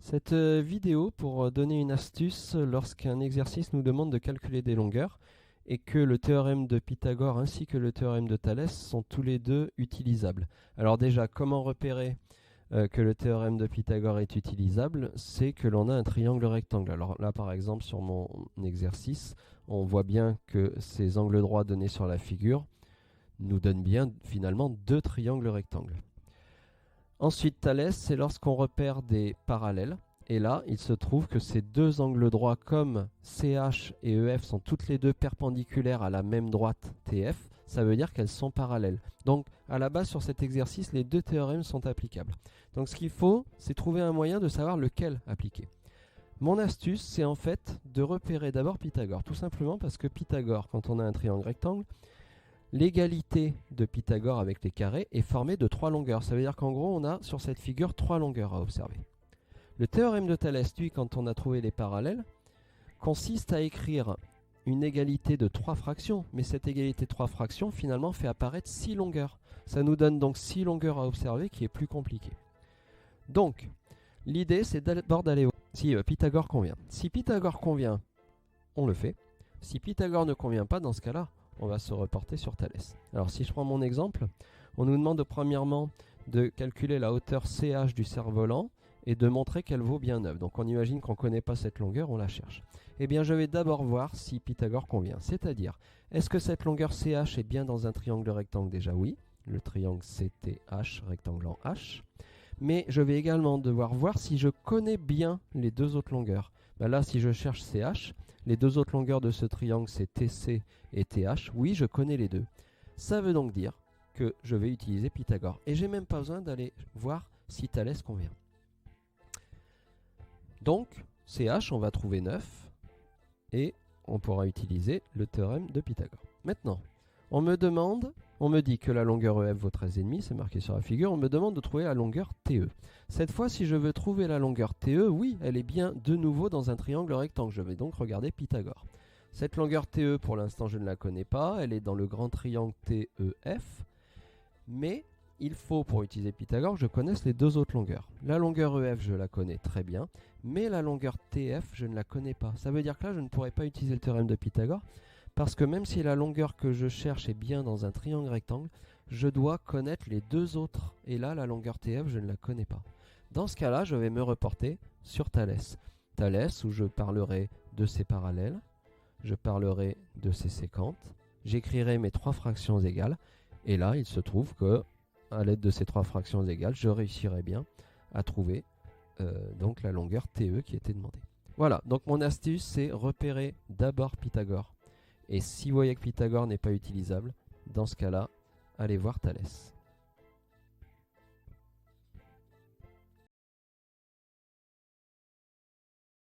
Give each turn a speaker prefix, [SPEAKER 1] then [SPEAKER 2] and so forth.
[SPEAKER 1] Cette vidéo pour donner une astuce lorsqu'un exercice nous demande de calculer des longueurs et que le théorème de Pythagore ainsi que le théorème de Thalès sont tous les deux utilisables. Alors déjà, comment repérer que le théorème de Pythagore est utilisable? C'est que l'on a un triangle rectangle. Alors là, par exemple, sur mon exercice, on voit bien que ces angles droits donnés sur la figure nous donnent bien finalement deux triangles rectangles. Ensuite, Thalès, c'est lorsqu'on repère des parallèles. Et là, il se trouve que ces deux angles droits, comme CH et EF sont toutes les deux perpendiculaires à la même droite TF, ça veut dire qu'elles sont parallèles. Donc, à la base, sur cet exercice, les deux théorèmes sont applicables. Donc, ce qu'il faut, c'est trouver un moyen de savoir lequel appliquer. Mon astuce, c'est en fait de repérer d'abord Pythagore. Tout simplement parce que Pythagore, quand on a un triangle rectangle, l'égalité de Pythagore avec les carrés est formée de trois longueurs. Ça veut dire qu'en gros, on a sur cette figure trois longueurs à observer. Le théorème de Thalès, lui, quand on a trouvé les parallèles, consiste à écrire une égalité de trois fractions. Mais cette égalité de trois fractions, finalement, fait apparaître six longueurs. Ça nous donne donc six longueurs à observer, qui est plus compliqué. Donc, l'idée, c'est d'abord d'aller voir si Pythagore convient. Si Pythagore convient, on le fait. Si Pythagore ne convient pas, dans ce cas-là, on va se reporter sur Thalès. Alors si je prends mon exemple, on nous demande premièrement de calculer la hauteur CH du cerf-volant et de montrer qu'elle vaut bien 9. Donc on imagine qu'on ne connaît pas cette longueur, on la cherche. Eh bien je vais d'abord voir si Pythagore convient. C'est-à-dire, est-ce que cette longueur CH est bien dans un triangle rectangle? Déjà oui, le triangle CTH, rectangle en H. Mais je vais également devoir voir si je connais bien les deux autres longueurs. Ben là, si je cherche CH, les deux autres longueurs de ce triangle, c'est TC et TH. Oui, je connais les deux. Ça veut donc dire que je vais utiliser Pythagore. Et j'ai même pas besoin d'aller voir si Thalès convient. Donc, CH, on va trouver 9 et on pourra utiliser le théorème de Pythagore. Maintenant, on me dit que la longueur EF vaut 13,5, c'est marqué sur la figure, on me demande de trouver la longueur TE. Cette fois, si je veux trouver la longueur TE, oui, elle est bien de nouveau dans un triangle rectangle. Je vais donc regarder Pythagore. Cette longueur TE, pour l'instant, je ne la connais pas. Elle est dans le grand triangle TEF. Mais il faut, pour utiliser Pythagore, que je connaisse les deux autres longueurs. La longueur EF, je la connais très bien. Mais la longueur TF, je ne la connais pas. Ça veut dire que là, je ne pourrais pas utiliser le théorème de Pythagore. Parce que même si la longueur que je cherche est bien dans un triangle rectangle, je dois connaître les deux autres. Et là, la longueur TF, je ne la connais pas. Dans ce cas-là, je vais me reporter sur Thalès. Thalès, où je parlerai de ses parallèles, je parlerai de ses séquentes, j'écrirai mes trois fractions égales, et là, il se trouve que, à l'aide de ces trois fractions égales, je réussirai bien à trouver donc la longueur TE qui était demandée. Voilà, donc mon astuce, c'est repérer d'abord Pythagore. Et si vous voyez que Pythagore n'est pas utilisable, dans ce cas-là, allez voir Thalès.